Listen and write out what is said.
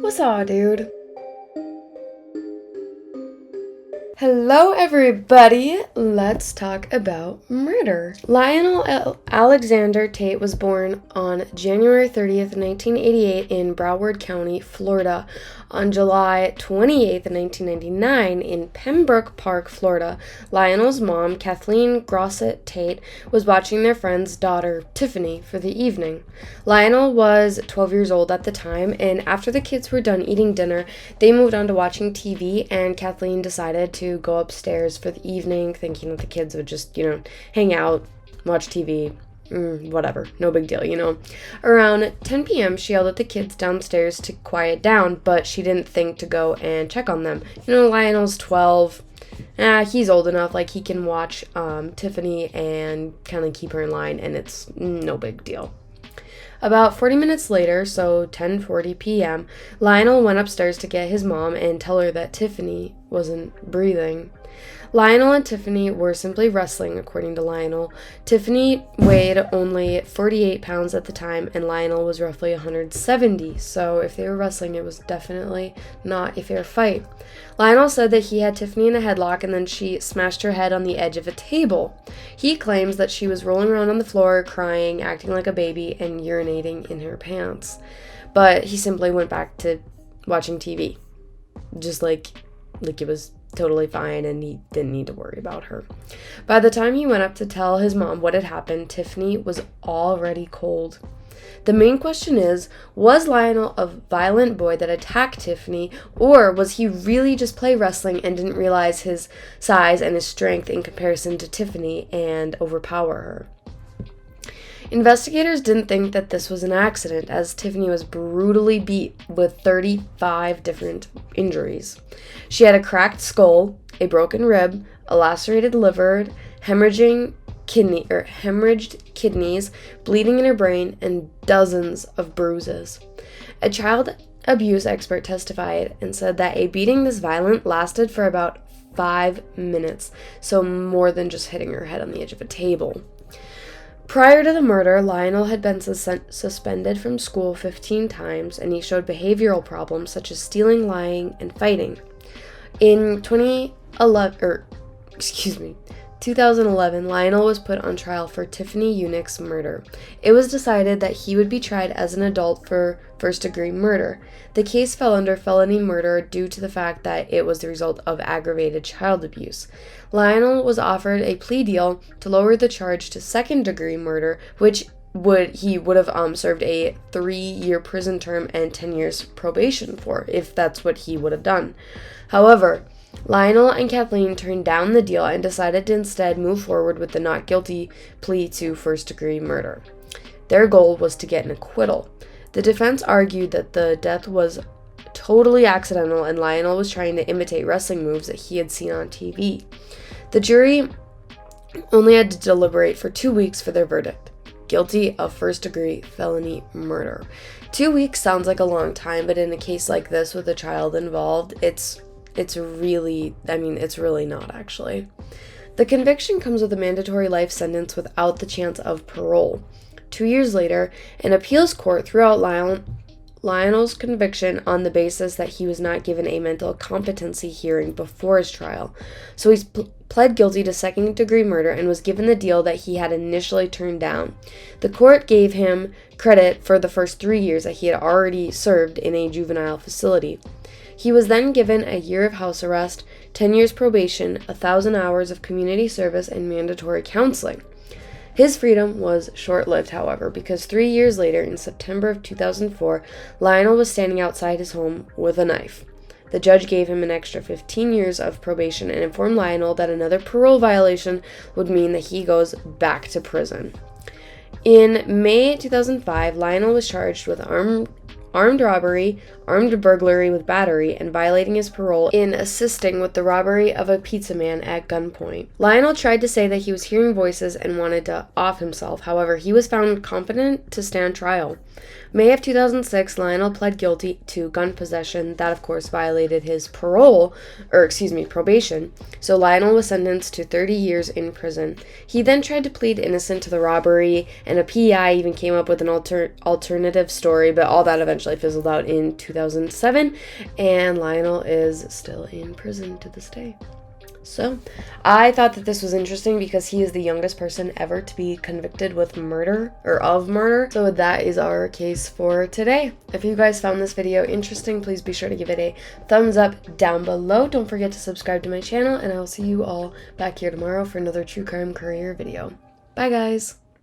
What's up, dude? Hello, everybody. Let's talk about murder. Lionel Alexander Tate was born on January 30th, 1988 in Broward County, Florida. On July 28th, 1999 in Pembroke Park, Florida, Lionel's mom, Kathleen Grossett Tate, was watching their friend's daughter, Tiffany, for the evening. Lionel was 12 years old at the time, and after the kids were done eating dinner, they moved on to watching TV, and Kathleen decided to go upstairs for the evening, thinking that the kids would just, hang out, watch TV, whatever, no big deal. Around 10 p.m., she yelled at the kids downstairs to quiet down, but she didn't think to go and check on them. Lionel's 12. He's old enough, like, he can watch Tiffany and kind of keep her in line, and it's no big deal. About 40 minutes later, so 10:40 p.m., Lionel went upstairs to get his mom and tell her that Tiffany wasn't breathing. Lionel and Tiffany were simply wrestling, according to Lionel. Tiffany weighed only 48 pounds at the time, and Lionel was roughly 170, so if they were wrestling, it was definitely not a fair fight. Lionel said that he had Tiffany in a headlock, and then she smashed her head on the edge of a table. He claims that she was rolling around on the floor, crying, acting like a baby, and urinating in her pants. But he simply went back to watching TV, just like it was totally fine, and he didn't need to worry about her. By the time he went up to tell his mom what had happened, Tiffany was already cold. The main question is, was Lionel a violent boy that attacked Tiffany, or was he really just play wrestling and didn't realize his size and his strength in comparison to Tiffany and overpower her? Investigators didn't think that this was an accident, as Tiffany was brutally beat with 35 different injuries. She had a cracked skull, a broken rib, a lacerated liver, hemorrhaged kidneys, bleeding in her brain, and dozens of bruises. A child abuse expert testified and said that a beating this violent lasted for about 5 minutes, so more than just hitting her head on the edge of a table. Prior to the murder, Lionel had been suspended from school 15 times, and he showed behavioral problems such as stealing, lying, and fighting. In 2011, Lionel was put on trial for Tiffany Eunich's murder. It was decided that he would be tried as an adult for first-degree murder. The case fell under felony murder due to the fact that it was the result of aggravated child abuse. Lionel was offered a plea deal to lower the charge to second-degree murder, which he would have served a 3-year prison term and 10 years probation for, if that's what he would have done. However, Lionel and Kathleen turned down the deal and decided to instead move forward with the not guilty plea to first-degree murder. Their goal was to get an acquittal. The defense argued that the death was totally accidental and Lionel was trying to imitate wrestling moves that he had seen on TV. The jury only had to deliberate for 2 weeks for their verdict: guilty of first-degree felony murder. 2 weeks sounds like a long time, but in a case like this with a child involved, it's really not, actually. The conviction comes with a mandatory life sentence without the chance of parole. 2 years later, an appeals court threw out Lionel's conviction on the basis that he was not given a mental competency hearing before his trial. So he's pled guilty to second-degree murder and was given the deal that he had initially turned down. The court gave him credit for the first 3 years that he had already served in a juvenile facility. He was then given a year of house arrest, 10 years probation, 1,000 hours of community service, and mandatory counseling. His freedom was short-lived, however, because 3 years later, in September of 2004, Lionel was standing outside his home with a knife. The judge gave him an extra 15 years of probation and informed Lionel that another parole violation would mean that he goes back to prison. In May 2005, Lionel was charged with armed robbery, armed burglary with battery, and violating his parole in assisting with the robbery of a pizza man at gunpoint. Lionel tried to say that he was hearing voices and wanted to off himself. However, he was found competent to stand trial. May of 2006, Lionel pled guilty to gun possession. That, of course, violated his probation. So Lionel was sentenced to 30 years in prison. He then tried to plead innocent to the robbery, and a PI even came up with an alternative story, but all that eventually fizzled out in 2007, and Lionel is still in prison to this day. So, I thought that this was interesting because he is the youngest person ever to be convicted with murder, or of murder. So that is our case for today. If you guys found this video interesting, please be sure to give it a thumbs up down below. Don't forget to subscribe to my channel, and I will see you all back here tomorrow for another True Crime Courier video. Bye, guys!